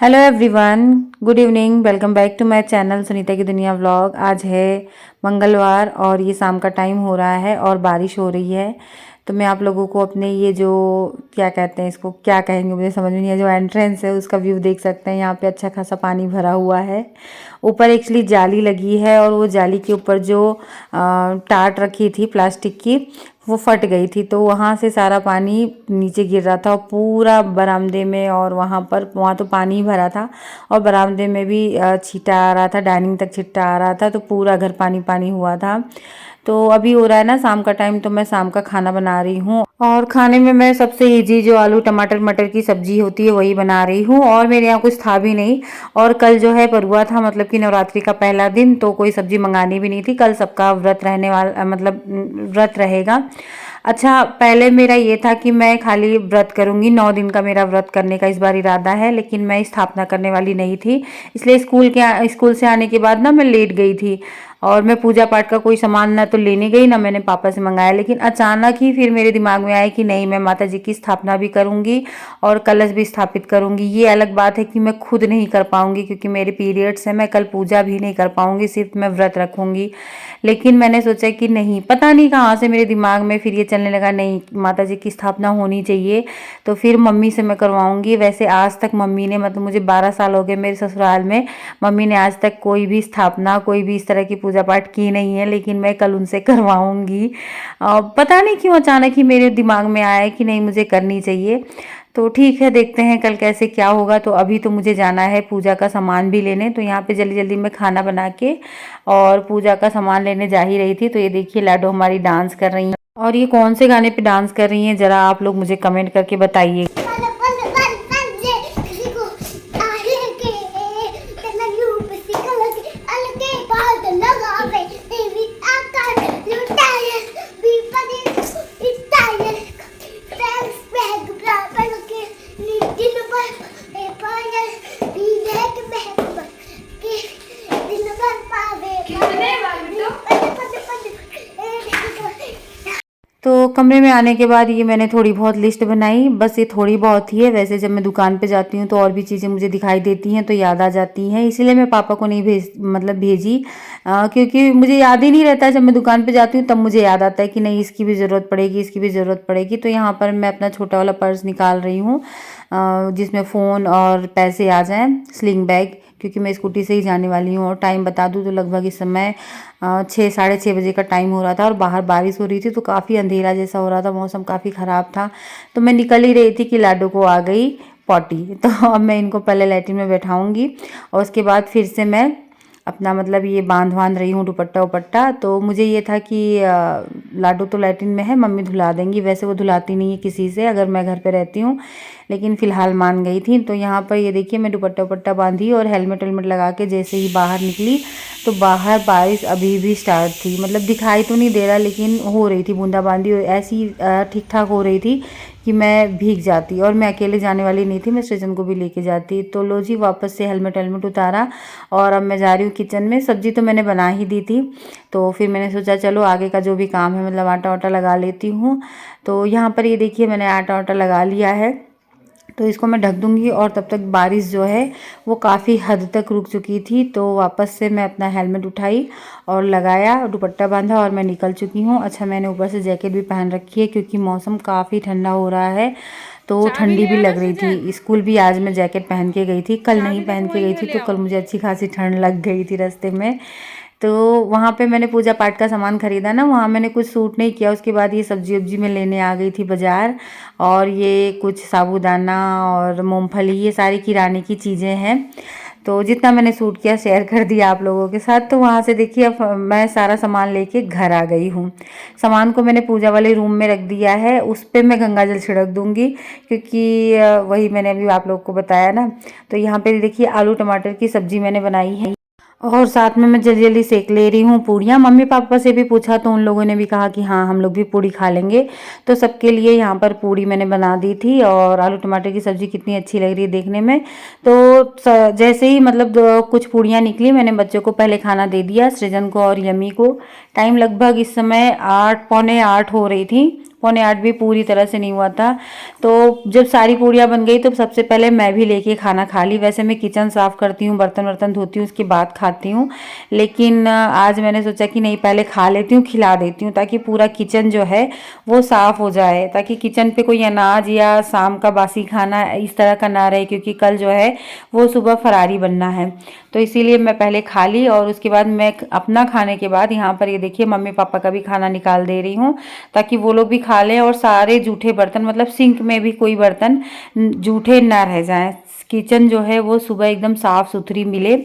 Hello everyone, good evening. Welcome back to my channel Sunita की दुनिया vlog. आज है मंगलवार और ये शाम का टाइम हो रहा है और बारिश हो रही है। तो मैं आप लोगों को अपने ये जो क्या कहते हैं, इसको क्या कहेंगे मुझे समझ में नहीं है, जो एंट्रेंस है उसका व्यू देख सकते हैं। यहाँ पे अच्छा खासा पानी भरा हुआ है। ऊपर एक्चुअली जाली लगी है और वो जाली के ऊपर जो टाट रखी थी प्लास्टिक की, वो फट गई थी, तो वहाँ से सारा पानी नीचे गिर रहा था और पूरा बरामदे में, और वहाँ तो पानी ही भरा था और बरामदे में भी छींटा आ रहा था, डाइनिंग तक छींटा आ रहा था, तो पूरा घर पानी पानी हुआ था। तो अभी हो रहा है ना शाम का टाइम, तो मैं शाम का खाना बना रही हूँ और खाने में मैं सबसे इजी जो आलू टमाटर मटर की सब्जी होती है वही बना रही हूँ। और मेरे यहाँ कुछ था भी नहीं, और कल जो है परुआ था, मतलब कि नवरात्रि का पहला दिन, तो कोई सब्जी मंगानी भी नहीं थी। कल सबका व्रत रहने वाला, मतलब व्रत रहेगा। अच्छा, पहले मेरा ये था कि मैं खाली व्रत करूंगी, 9 दिन का मेरा व्रत करने का इस बार इरादा है, लेकिन मैं स्थापना करने वाली नहीं थी, इसलिए स्कूल से आने के बाद ना मैं लेट गई थी और मैं पूजा पाठ का कोई सामान ना तो लेने गई, ना मैंने पापा से मंगाया। लेकिन अचानक ही फिर मेरे दिमाग में आया कि नहीं, मैं माता जी की स्थापना भी करूंगी और कलश भी स्थापित करूंगी। ये अलग बात है कि मैं खुद नहीं कर पाऊंगी क्योंकि मेरे पीरियड्स है, मैं कल पूजा भी नहीं कर पाऊंगी, सिर्फ मैं व्रत रखूंगी। लेकिन मैंने सोचा कि नहीं, पता नहीं कहाँ से मेरे दिमाग में फिर ये चलने लगा, नहीं माता जी की स्थापना होनी चाहिए, तो फिर मम्मी से मैं करवाऊंगी। वैसे आज तक मम्मी ने, मतलब मुझे 12 साल हो गए मेरे ससुराल में, मम्मी ने आज तक कोई भी स्थापना, कोई भी इस तरह की पूजा पाठ की नहीं है, लेकिन मैं कल उनसे करवाऊंगी। पता नहीं क्यों अचानक ही मेरे दिमाग में आया कि नहीं, मुझे करनी चाहिए। तो ठीक है, देखते हैं कल कैसे क्या होगा। तो अभी तो मुझे जाना है पूजा का सामान भी लेने, तो यहाँ पे जल्दी जल्दी में खाना बना के और पूजा का सामान लेने जा ही रही थी। तो ये देखिए लाडो हमारी डांस कर रही हैं, और ये कौन से गाने पे डांस कर रही हैं जरा आप लोग मुझे कमेंट करके बताइए। तो कमरे में आने के बाद ये मैंने थोड़ी बहुत लिस्ट बनाई, बस ये थोड़ी बहुत ही है। वैसे जब मैं दुकान पे जाती हूँ तो और भी चीज़ें मुझे दिखाई देती हैं तो याद आ जाती हैं, इसीलिए मैं पापा को नहीं भेजी, क्योंकि मुझे याद ही नहीं रहता है। जब मैं दुकान पे जाती हूँ तब मुझे याद आता है कि नहीं, इसकी भी ज़रूरत पड़ेगी, इसकी भी ज़रूरत पड़ेगी। तो यहाँ पर मैं अपना छोटा वाला पर्स निकाल रही हूँ जिसमें फ़ोन और पैसे आ जाएँ, स्लिंग बैग, क्योंकि मैं स्कूटी से ही जाने वाली हूँ। और टाइम बता दूँ तो लगभग इस समय 6 साढ़े 6 बजे का टाइम हो रहा था और बाहर बारिश हो रही थी, तो काफ़ी अंधेरा जैसा हो रहा था, मौसम काफ़ी ख़राब था। तो मैं निकल ही रही थी कि लाडो को आ गई पॉटी, तो अब मैं इनको पहले लैट्रिन में बैठाऊंगी और उसके बाद फिर से मैं अपना, मतलब ये बांध रही हूँ दुपट्टा उपट्टा। तो मुझे ये था कि लाडो तो लैट्रिन में है, मम्मी धुला देंगी। वैसे वो धुलाती नहीं है किसी से अगर मैं घर पे रहती हूँ, लेकिन फ़िलहाल मान गई थी। तो यहाँ पर ये देखिए मैं दुपट्टा उपट्टा बांधी और हेलमेट वेलमेट लगा के जैसे ही बाहर निकली, तो बाहर बारिश अभी भी स्टार्ट थी। मतलब दिखाई तो नहीं दे रहा, लेकिन हो रही थी बूंदाबांदी, ऐसी ठीक ठाक हो रही थी कि मैं भीग जाती। और मैं अकेले जाने वाली नहीं थी, मैं सृजन को भी लेके जाती। तो लो जी, वापस से हेलमेट वेलमेट उतारा और अब मैं जा रही हूँ किचन में। सब्जी तो मैंने बना ही दी थी, तो फिर मैंने सोचा चलो आगे का जो भी काम है, मतलब आटा वाटा लगा लेती हूँ। तो यहाँ पर ये देखिए मैंने आटा वाटा लगा लिया है, तो इसको मैं ढक दूंगी। और तब तक बारिश जो है वो काफ़ी हद तक रुक चुकी थी, तो वापस से मैं अपना हेलमेट उठाई और लगाया, दुपट्टा बांधा और मैं निकल चुकी हूँ। अच्छा, मैंने ऊपर से जैकेट भी पहन रखी है क्योंकि मौसम काफ़ी ठंडा हो रहा है, तो ठंडी भी लग रही थी। स्कूल भी आज मैं जैकेट पहन के गई थी, कल नहीं पहन के गई थी, तो कल मुझे अच्छी खासी ठंड लग गई थी रास्ते में। तो वहाँ पे मैंने पूजा पाठ का सामान ख़रीदा ना, वहाँ मैंने कुछ सूट नहीं किया। उसके बाद ये सब्जी वब्जी में लेने आ गई थी बाज़ार, और ये कुछ साबूदाना और मूंगफली, ये सारी किराने की चीज़ें हैं। तो जितना मैंने सूट किया शेयर कर दिया आप लोगों के साथ। तो वहाँ से देखिए अब मैं सारा सामान लेके घर आ गई हूँ। सामान को मैंने पूजा वाले रूम में रख दिया है, उस पर मैं गंगा जल छिड़क दूँगी, क्योंकि वही मैंने अभी आप लोगों को बताया ना। तो यहाँ पे देखिए आलू टमाटर की सब्ज़ी मैंने बनाई है, और साथ में मैं जल्दी जल्दी सेक ले रही हूँ पूड़ियाँ। मम्मी पापा से भी पूछा तो उन लोगों ने भी कहा कि हाँ हम लोग भी पूड़ी खा लेंगे, तो सबके लिए यहाँ पर पूड़ी मैंने बना दी थी। और आलू टमाटर की सब्ज़ी कितनी अच्छी लग रही है देखने में। तो जैसे ही मतलब कुछ पूड़ियाँ निकली, मैंने बच्चों को पहले खाना दे दिया, सृजन को और यमी को। टाइम लगभग इस समय 8 पौने 8 हो रही थी, 8:45 भी पूरी तरह से नहीं हुआ था। तो जब सारी पूरियाँ बन गई तो सबसे पहले मैं भी लेके खाना खा ली। वैसे मैं किचन साफ़ करती हूँ, बर्तन वर्तन धोती हूँ, उसके बाद खाती हूँ, लेकिन आज मैंने सोचा कि नहीं, पहले खा लेती हूँ, खिला देती हूँ, ताकि पूरा किचन जो है वो साफ़ हो जाए, ताकि किचन पे कोई अनाज या शाम का बासी खाना इस तरह का ना रहे, क्योंकि कल जो है वो सुबह फरारी बनना है। तो इसीलिए मैं पहले खा ली और उसके बाद मैं अपना खाने के बाद यहाँ पर ये देखिए मम्मी पापा का भी खाना निकाल दे रही हूँ, ताकि वो लोग भी खा लें और सारे जूठे बर्तन, मतलब सिंक में भी कोई बर्तन जूठे ना रह जाएं, किचन जो है वो सुबह एकदम साफ़ सुथरी मिले।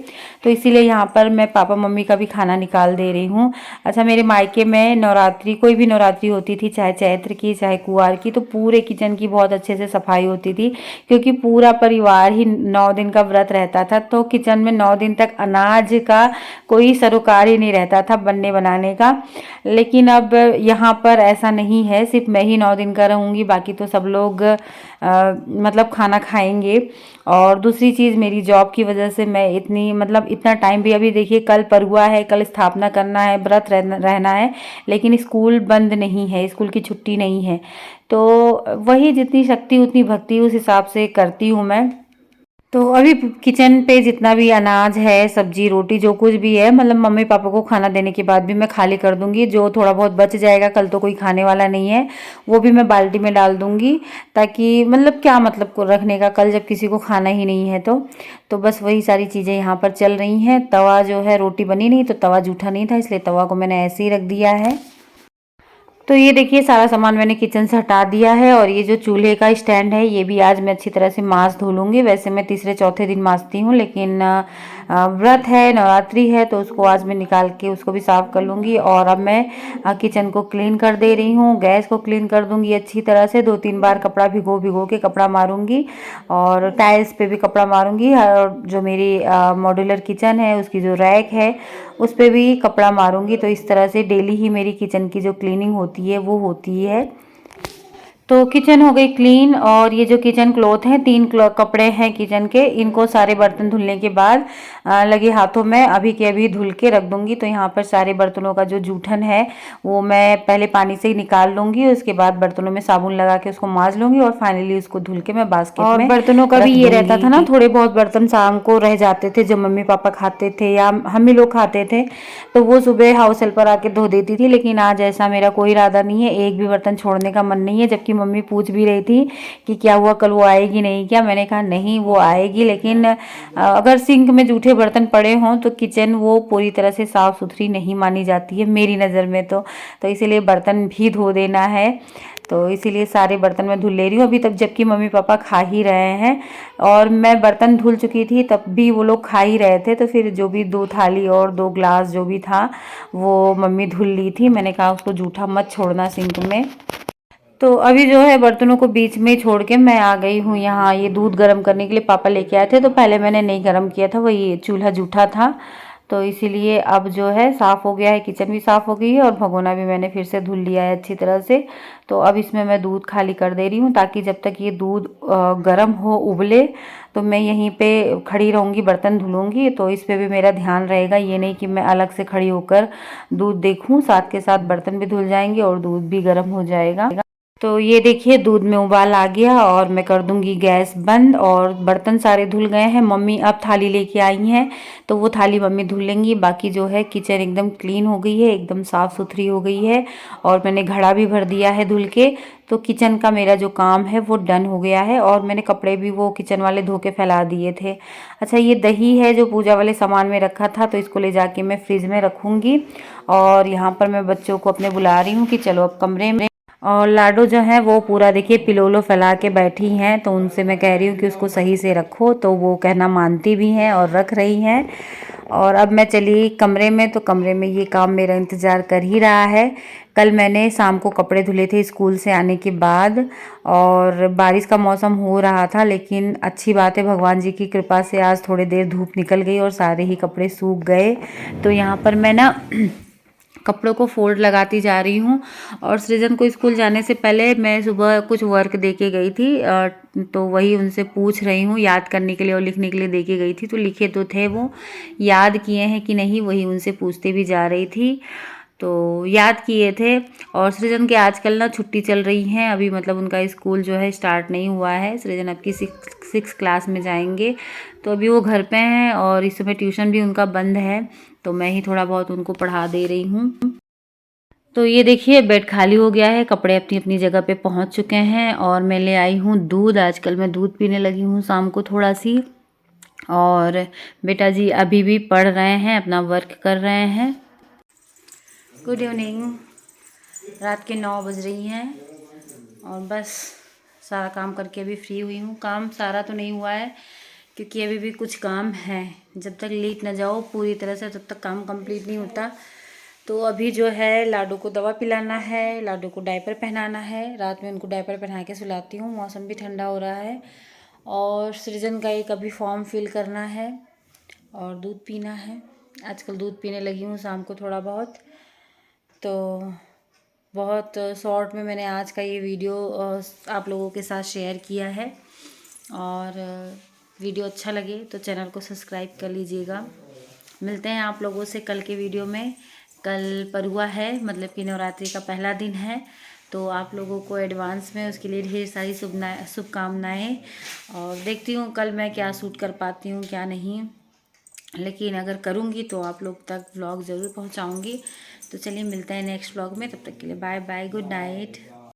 तो इसीलिए यहाँ पर मैं पापा मम्मी का भी खाना निकाल दे रही हूँ। अच्छा, मेरे मायके में नवरात्रि, कोई भी नवरात्रि होती थी, चाहे चैत्र की चाहे कुंवार की, तो पूरे किचन की बहुत अच्छे से सफाई होती थी, क्योंकि पूरा परिवार ही 9 दिन का व्रत रहता था। तो किचन में 9 दिन तक अनाज का कोई सरोकार ही नहीं रहता था बनने बनाने का। लेकिन अब यहाँ पर ऐसा नहीं है, सिर्फ मैं ही 9 दिन का रहूँगी, बाकी तो सब लोग मतलब खाना खाएंगे। और दूसरी चीज़, मेरी जॉब की वजह से मैं इतनी, मतलब इतना टाइम भी, अभी देखिए कल परुआ है, कल स्थापना करना है, व्रत रहना है, लेकिन स्कूल बंद नहीं है, स्कूल की छुट्टी नहीं है। तो वही जितनी शक्ति उतनी भक्ति, उस हिसाब से करती हूँ मैं। तो अभी किचन पे जितना भी अनाज है, सब्जी रोटी जो कुछ भी है, मतलब मम्मी पापा को खाना देने के बाद भी मैं खाली कर दूंगी। जो थोड़ा बहुत बच जाएगा, कल तो कोई खाने वाला नहीं है, वो भी मैं बाल्टी में डाल दूंगी, ताकि मतलब क्या मतलब को रखने का, कल जब किसी को खाना ही नहीं है तो बस वही सारी चीज़ें यहाँ पर चल रही हैं। तवा जो है, रोटी बनी नहीं तो तवा जूठा नहीं था, इसलिए तवा को मैंने ऐसे ही रख दिया है। तो ये देखिए सारा सामान मैंने किचन से हटा दिया है, और ये जो चूल्हे का स्टैंड है ये भी आज मैं अच्छी तरह से मांज धो लूँगी। वैसे मैं तीसरे चौथे दिन मांजती हूँ, लेकिन व्रत है, नवरात्रि है, तो उसको आज मैं निकाल के उसको भी साफ़ कर लूँगी। और अब मैं किचन को क्लीन कर दे रही हूँ, गैस को क्लीन कर दूँगी अच्छी तरह से, 2-3 बार कपड़ा भिगो भिगो के कपड़ा मारूँगी, और टाइल्स पे भी कपड़ा मारूँगी, और जो मेरी मॉड्यूलर किचन है उसकी जो रैक है उस पे भी कपड़ा मारूंगी। तो इस तरह से डेली ही मेरी किचन की जो क्लीनिंग होती है वो होती है। तो किचन हो गई क्लीन, और ये जो किचन क्लॉथ हैं, 3 कपड़े हैं किचन के, इनको सारे बर्तन धुलने के बाद लगे हाथों में अभी के अभी धुल के रख दूंगी। तो यहाँ पर सारे बर्तनों का जो जूठन है वो मैं पहले पानी से ही निकाल लूंगी, उसके बाद बर्तनों में साबुन लगा के उसको मांज लूंगी, और फाइनली उसको धुल के मैं बास्केट में, और बर्तनों का भी ये रहता था ना, थोड़े बहुत बर्तन शाम को रह जाते थे, जब मम्मी पापा खाते थे या हम ही लोग खाते थे, तो वो सुबह हाउस हेल्पर आके धो देती थी। लेकिन आज ऐसा मेरा कोई इरादा नहीं है, एक भी बर्तन छोड़ने का मन नहीं है। जबकि मम्मी पूछ भी रही थी कि क्या हुआ, कल वो आएगी नहीं क्या? मैंने कहा नहीं, वो आएगी, लेकिन अगर सिंक में जूठे बर्तन पड़े हों तो किचन वो पूरी तरह से साफ़ सुथरी नहीं मानी जाती है मेरी नज़र में। तो इसीलिए बर्तन भी धो देना है, तो इसीलिए सारे बर्तन मैं धुल ले रही हूँ अभी तक, जबकि मम्मी पापा खा ही रहे हैं। और मैं बर्तन धुल चुकी थी तब भी वो लोग खा ही रहे थे, तो फिर जो भी 2 थाली और 2 ग्लास जो भी था वो मम्मी धुल ली थी। मैंने कहा उसको जूठा मत छोड़ना सिंक में। तो अभी जो है बर्तनों को बीच में छोड़ के मैं आ गई हूँ यहाँ, ये दूध गर्म करने के लिए पापा लेके आए थे, तो पहले मैंने नहीं गर्म किया था, वही चूल्हा जूठा था, तो इसीलिए अब जो है साफ़ हो गया है, किचन भी साफ़ हो गई है, और भगोना भी मैंने फिर से धुल लिया है अच्छी तरह से। तो अब इसमें मैं दूध खाली कर दे रही हूँ, ताकि जब तक ये दूध गर्म हो, उबले, तो मैं यहीं पे खड़ी रहूँगी, बर्तन धुलूँगी, तो इस पे भी मेरा ध्यान रहेगा। ये नहीं कि मैं अलग से खड़ी होकर दूध देखूँ, साथ के साथ बर्तन भी धुल जाएंगे और दूध भी गर्म हो जाएगा। तो ये देखिए दूध में उबाल आ गया, और मैं कर दूंगी गैस बंद, और बर्तन सारे धुल गए हैं। मम्मी अब थाली लेके आई हैं, तो वो थाली मम्मी धुल लेंगी। बाकी जो है किचन एकदम क्लीन हो गई है, एकदम साफ़ सुथरी हो गई है, और मैंने घड़ा भी भर दिया है धुल के। तो किचन का मेरा जो काम है वो डन हो गया है, और मैंने कपड़े भी वो किचन वाले धो के फैला दिए थे। अच्छा, ये दही है जो पूजा वाले सामान में रखा था, तो इसको ले जाके मैं फ्रिज में रखूँगी। और यहाँ पर मैं बच्चों को अपने बुला रही हूँ कि चलो अब कमरे में। और लाडो जो है वो पूरा देखिए पिलोलो फैला के बैठी हैं, तो उनसे मैं कह रही हूँ कि उसको सही से रखो, तो वो कहना मानती भी हैं और रख रही हैं। और अब मैं चली कमरे में, तो कमरे में ये काम मेरा इंतज़ार कर ही रहा है। कल मैंने शाम को कपड़े धुले थे स्कूल से आने के बाद, और बारिश का मौसम हो रहा था, लेकिन अच्छी बात है भगवान जी की कृपा से आज थोड़ी देर धूप निकल गई और सारे ही कपड़े सूख गए। तो यहाँ पर मैं ना कपड़ों को फोल्ड लगाती जा रही हूँ। और सृजन को स्कूल जाने से पहले मैं सुबह कुछ वर्क दे के गई थी, तो वही उनसे पूछ रही हूँ याद करने के लिए और लिखने के लिए दे के गई थी, तो लिखे तो थे, वो याद किए हैं कि नहीं वही उनसे पूछते भी जा रही थी। तो याद किए थे। और सृजन के आजकल ना छुट्टी चल रही हैं, अभी मतलब उनका स्कूल जो है स्टार्ट नहीं हुआ है। सृजन अब की सिक्स क्लास में जाएंगे, तो अभी वो घर पे हैं और इस समय ट्यूशन भी उनका बंद है, तो मैं ही थोड़ा बहुत उनको पढ़ा दे रही हूँ। तो ये देखिए बेड खाली हो गया है, कपड़े अपनी अपनी जगह पे पहुंच चुके हैं और मैं ले आई हूँ दूध। आजकल मैं दूध पीने लगी हूँ शाम को थोड़ा सी। और बेटा जी अभी भी पढ़ रहे हैं, अपना वर्क कर रहे हैं। Good evening. रात के 9 बज रही हैं और बस सारा काम करके अभी फ्री हुई हूँ। काम सारा तो नहीं हुआ है क्योंकि अभी भी कुछ काम है, जब तक लेट ना जाओ पूरी तरह से तब तक काम कंप्लीट नहीं होता। तो अभी जो है लाडू को दवा पिलाना है, लाडू को डायपर पहनाना है, रात में उनको डायपर पहना के सुलाती हूँ। मौसम भी ठंडा हो रहा है। और सृजन का एक अभी फॉर्म फिल करना है और दूध पीना है। आजकल दूध पीने लगी हूँ शाम को थोड़ा बहुत। तो बहुत शॉर्ट में मैंने आज का ये वीडियो आप लोगों के साथ शेयर किया है। और वीडियो अच्छा लगे तो चैनल को सब्सक्राइब कर लीजिएगा। मिलते हैं आप लोगों से कल के वीडियो में। कल परुआ है, मतलब कि नवरात्रि का पहला दिन है, तो आप लोगों को एडवांस में उसके लिए ढेर सारी शुभकामनाएँ। और देखती हूँ कल मैं क्या शूट कर पाती हूँ क्या नहीं, लेकिन अगर करूँगी तो आप लोग तक व्लॉग ज़रूर पहुँचाऊँगी। तो चलिए मिलते हैं नेक्स्ट व्लॉग में, तब तक के लिए बाय बाय, गुड नाइट।